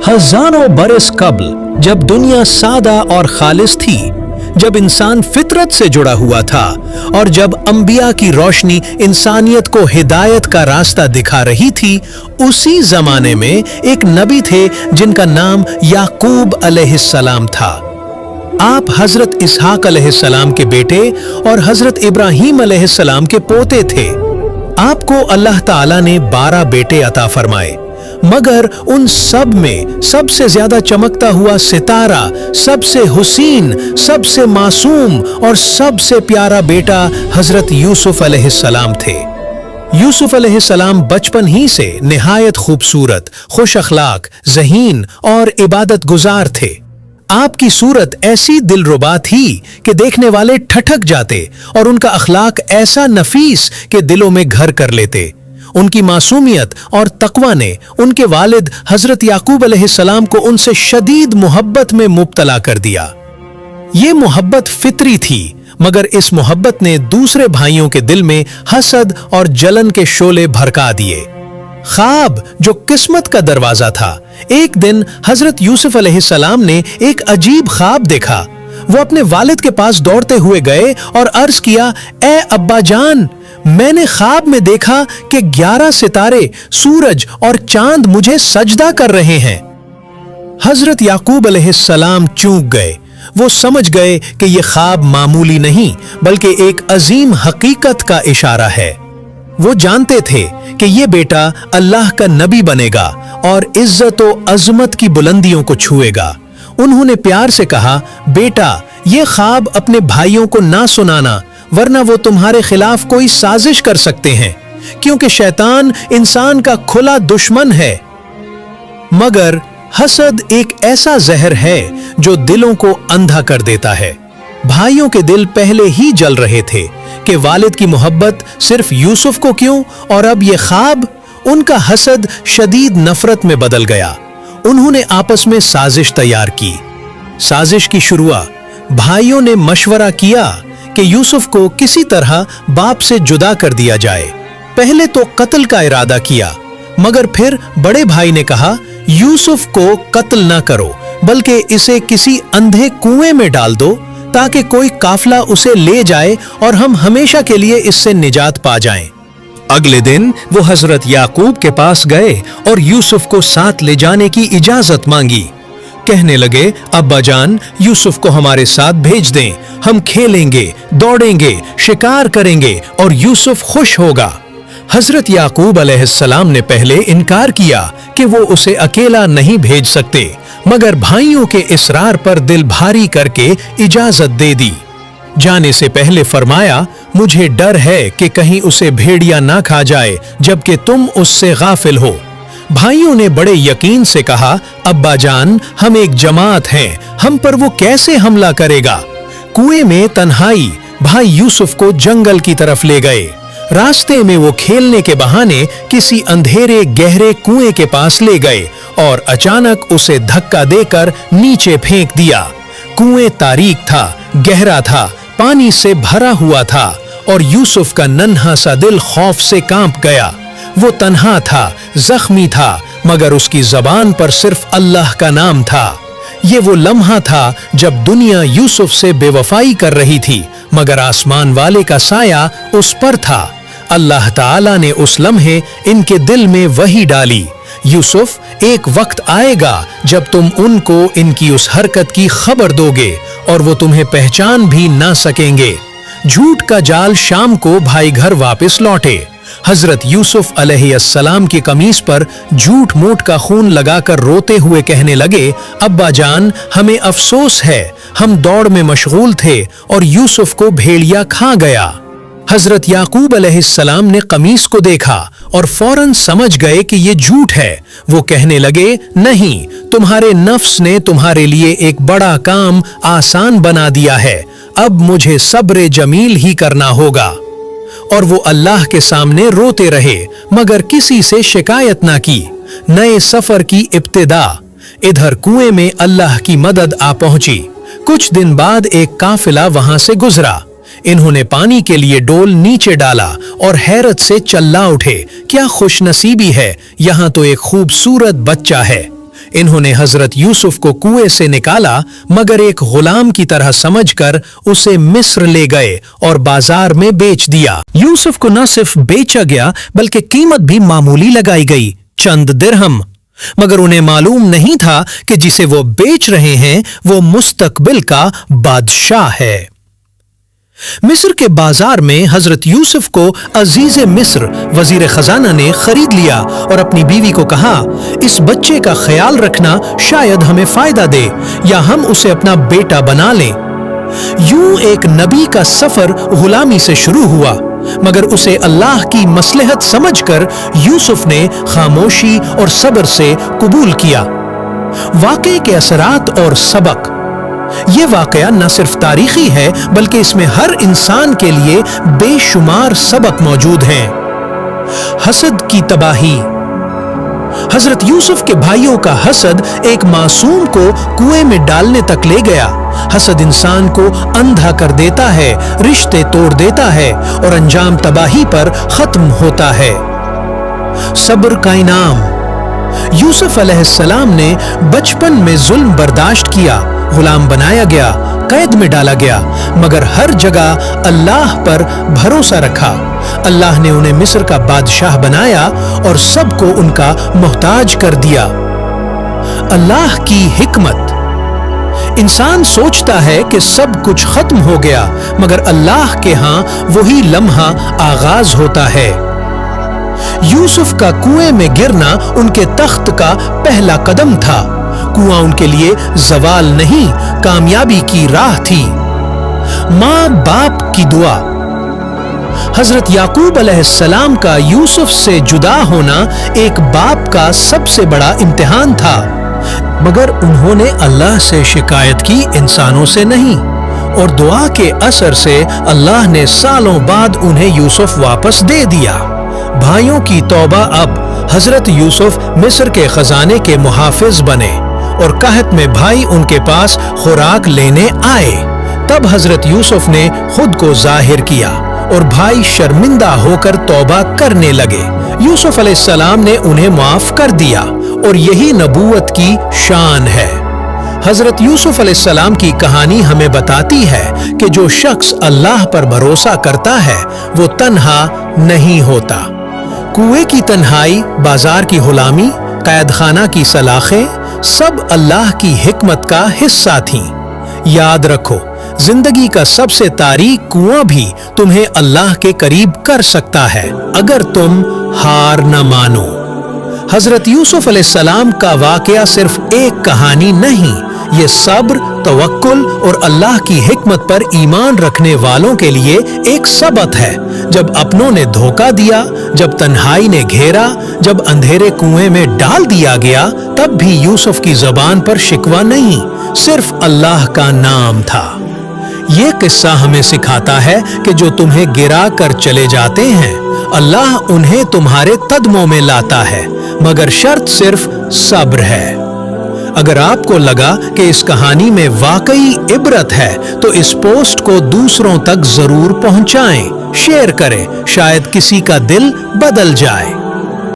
हजारों बरस कबल, जब दुनिया सादा और खालिस थी, जब इंसान फितरत से जुड़ा हुआ था और जब अंबिया की रोशनी इंसानियत को हिदायत का रास्ता दिखा रही थी, उसी जमाने में एक नबी थे जिनका नाम याकूब अलैहिस्सलाम था। आप हजरत इसहाक अलैहिस्सलाम के बेटे और हजरत इब्राहीम अलैहिस्सलाम के पोते थे। आपको अल्लाह ताला ने 12 बेटे अता फरमाए, मगर उन सब में सबसे ज्यादा चमकता हुआ सितारा, सबसे हुसीन, सबसे मासूम और सबसे प्यारा बेटा हजरत यूसुफ अलैहिस्सलाम थे। यूसुफ अलैहिस्सलाम बचपन ही से निहायत खूबसूरत, खुश अखलाक, ज़हीन और इबादत गुजार थे। आपकी सूरत ऐसी दिलरुबा थी कि देखने वाले ठठक जाते और उनका अखलाक ऐसा नफीस कि दिलों में घर कर लेते। उनकी मासूमियत और तकवा ने उनके वालिद हजरत याकूब अलैहिस्सलाम को उनसे शदीद मोहब्बत में मुब्तला कर दिया। ये मोहब्बत फितरी थी, मगर इस मोहब्बत ने दूसरे भाइयों के दिल में हसद और जलन के शोले भड़का दिए। ख्वाब जो किस्मत का दरवाजा था, एक दिन हजरत यूसुफ अलैहिस्सलाम ने एक अजीब ख्वाब देखा। वो अपने वालिद के पास दौड़ते हुए गए और अर्ज किया, ए अब्बा जान, मैंने ख्वाब में देखा कि 11 सितारे, सूरज और चांद मुझे सजदा कर रहे हैं। हजरत याकूब अलैहिस्सलाम चूक गए। वो समझ गए कि ये ख्वाब मामूली नहीं बल्कि एक अजीम हकीकत का इशारा है। वो जानते थे कि ये बेटा अल्लाह का नबी बनेगा और इज्जत और अजमत की बुलंदियों को छुएगा। उन्होंने प्यार से कहा, बेटा, ये ख्वाब अपने भाइयों को ना सुनाना, वरना वो तुम्हारे खिलाफ कोई साजिश कर सकते हैं, क्योंकि शैतान इंसान का खुला दुश्मन है। मगर हसद एक ऐसा जहर है जो दिलों को अंधा कर देता है। भाइयों के दिल पहले ही जल रहे थे कि वालिद की मोहब्बत सिर्फ यूसुफ को क्यों, और अब ये ख्वाब। उनका हसद शदीद नफरत में बदल गया। उन्होंने आपस में साजिश तैयार की। साजिश की शुरुआत भाइयों ने मशवरा किया कि यूसुफ को किसी तरह बाप से जुदा कर दिया जाए। पहले तो कत्ल का इरादा किया, मगर फिर बड़े भाई ने कहा, यूसुफ को कत्ल ना करो, बल्कि इसे किसी अंधे कुएं में डाल दो ताकि कोई काफिला उसे ले जाए और हम हमेशा के लिए इससे निजात पा जाएं। अगले दिन वो हजरत याकूब के पास गए और यूसुफ को साथ ले जाने की इजाजत मांगी। कहने लगे, अब्बा जान, यूसुफ को हमारे साथ भेज दें, हम खेलेंगे, दौड़ेंगे, शिकार करेंगे और यूसुफ खुश होगा। हजरत याकूब अलैहिस्सलाम ने पहले इनकार किया कि वो उसे अकेला नहीं भेज सकते, मगर भाइयों के इसरार पर दिल भारी करके इजाजत दे दी। जाने से पहले फरमाया, मुझे डर है कि कहीं उसे भेड़िया ना खा जाए जबकि तुम उससे गाफिल हो। भाइयों ने बड़े यकीन से कहा, अब्बा जान, हम एक जमात हैं, हम पर वो कैसे हमला करेगा। कुएं में तन्हाई भाई यूसुफ को जंगल की तरफ ले गए। रास्ते में वो खेलने के बहाने किसी अंधेरे गहरे कुएं के पास ले गए और अचानक उसे धक्का देकर नीचे फेंक दिया। कुएं तारीक था, गहरा था, पानी से भरा हुआ था और यूसुफ का नन्हा सा दिल खौफ से कांप गया। वो तन्हा था, जख्मी था, मगर उसकी जबान पर सिर्फ अल्लाह का नाम था। ये वो लम्हा था जब दुनिया यूसुफ से बेवफाई कर रही थी, मगर आसमान वाले का साया उस पर था। अल्लाह ताला ने उस लम्हे इनके दिल में वही डाली, यूसुफ, एक वक्त आएगा जब तुम उनको इनकी उस हरकत की खबर दोगे और वो तुम्हें पहचान भी ना सकेंगे। झूठ का जाल शाम को भाई घर वापस लौटे। हजरत यूसुफ अलैहिस्सलाम की कमीज पर झूठ मूठ का खून लगाकर रोते हुए कहने लगे, अब्बा जान, हमें अफसोस है, हम दौड़ में मशगूल थे और यूसुफ को भेड़िया खा गया। हजरत याकूब अलैहिस्सलाम ने कमीज को देखा और फौरन समझ गए कि ये झूठ है। वो कहने लगे, नहीं, तुम्हारे नफ्स ने तुम्हारे लिए एक बड़ा काम आसान बना दिया है, अब मुझे सब्र जमील ही करना होगा। और वो अल्लाह के सामने रोते रहे, मगर किसी से शिकायत ना की। नए सफर की इब्तिदा। इधर कुएं में अल्लाह की मदद आ पहुंची। कुछ दिन बाद एक काफिला वहां से गुजरा। इन्होंने पानी के लिए डोल नीचे डाला और हैरत से चिल्ला उठे, क्या खुशनसीबी है, यहाँ तो एक खूबसूरत बच्चा है। इन्होंने हजरत यूसुफ को कुएं से निकाला, मगर एक गुलाम की तरह समझकर उसे मिस्र ले गए और बाजार में बेच दिया। यूसुफ को न सिर्फ बेचा गया बल्कि कीमत भी मामूली लगाई गई, चंद दिरहम। मगर उन्हें मालूम नहीं था कि जिसे वो बेच रहे हैं वो मुस्तकबिल का बादशाह है। मिस्र के बाजार में हजरत यूसुफ को अजीज मिस्र वजीर खजाना ने खरीद लिया और अपनी बीवी को कहा, इस बच्चे का ख्याल रखना, शायद हमें फायदा दे या हम उसे अपना बेटा बना लें। यूं एक नबी का सफर गुलामी से शुरू हुआ, मगर उसे अल्लाह की मसलहत समझकर यूसुफ ने खामोशी और सब्र से कबूल किया। वाक़े के असरात और सबक। ये वाक़या न सिर्फ तारीखी है बल्कि इसमें हर इंसान के लिए बेशुमार सबक मौजूद हैं। हसद की तबाही। हजरत यूसुफ के भाइयों का हसद एक मासूम को कुएं में डालने तक ले गया। हसद इंसान को अंधा कर देता है, रिश्ते तोड़ देता है और अंजाम तबाही पर खत्म होता है। सब्र का इनाम। यूसुफ अलैहिस्सलाम ने बचपन में जुल्म बर्दाश्त किया, गुलाम बनाया गया, कैद में डाला गया, मगर हर जगह अल्लाह पर भरोसा रखा। अल्लाह ने उन्हें मिस्र का बादशाह बनाया और सबको उनका मोहताज कर दिया। अल्लाह की हिकमत। इंसान सोचता है कि सब कुछ खत्म हो गया, मगर अल्लाह के हां वही लम्हा आगाज होता है। यूसुफ का कुएं में गिरना उनके तख्त का पहला कदम था। कुआं उनके लिए जवाल नहीं, कामयाबी की राह थी। मां बाप की दुआ। हजरत याकूब अलैहिस्सलाम का यूसुफ से जुदा होना एक बाप का सबसे बड़ा इम्तिहान था, मगर उन्होंने अल्लाह से शिकायत की, इंसानों से नहीं, और दुआ के असर से अल्लाह ने सालों बाद उन्हें यूसुफ वापस दे दिया। भाइयों की तौबा। अब हजरत यूसुफ मिस्र के खजाने के मुहाफिज बने और कहत में भाई उनके पास खुराक लेने आए। तब हजरत यूसुफ ने खुद को जाहिर किया और भाई शर्मिंदा होकर तौबा करने लगे। यूसुफ अलैहिस्सलाम ने उन्हें माफ कर दिया और यही नबूवत की शान है। हजरत यूसुफ अलैहिस्सलाम की कहानी हमें बताती है कि जो शख्स अल्लाह पर भरोसा करता है वो तन्हा नहीं होता। कुएं की तन्हाई, बाजार की गुलामी, कैदखाना की सलाखें सब अल्लाह की हिकमत का हिस्सा थीं। याद रखो, जिंदगी का सबसे तारीक कुआं भी तुम्हें अल्लाह के करीब कर सकता है अगर तुम हार न मानो। हजरत यूसुफ अलैहिस्सलाम का वाकया सिर्फ एक कहानी नहीं, ये सब्र, तवक्कुल और अल्लाह की हिकमत पर ईमान रखने वालों के लिए एक सबक है। जब अपनों ने धोखा दिया, जब तन्हाई ने घेरा, जब अंधेरे कुएं में डाल दिया गया, तब भी यूसुफ की जुबान पर शिकवा नहीं, सिर्फ अल्लाह का नाम था। ये किस्सा हमें सिखाता है कि जो तुम्हें गिरा कर चले जाते हैं, अल्लाह उन्हें तुम्हारे कदमों में लाता है, मगर शर्त सिर्फ सब्र है। अगर आपको लगा कि इस कहानी में वाकई इबरत है तो इस पोस्ट को दूसरों तक जरूर पहुंचाएं, शेयर करें, शायद किसी का दिल बदल जाए।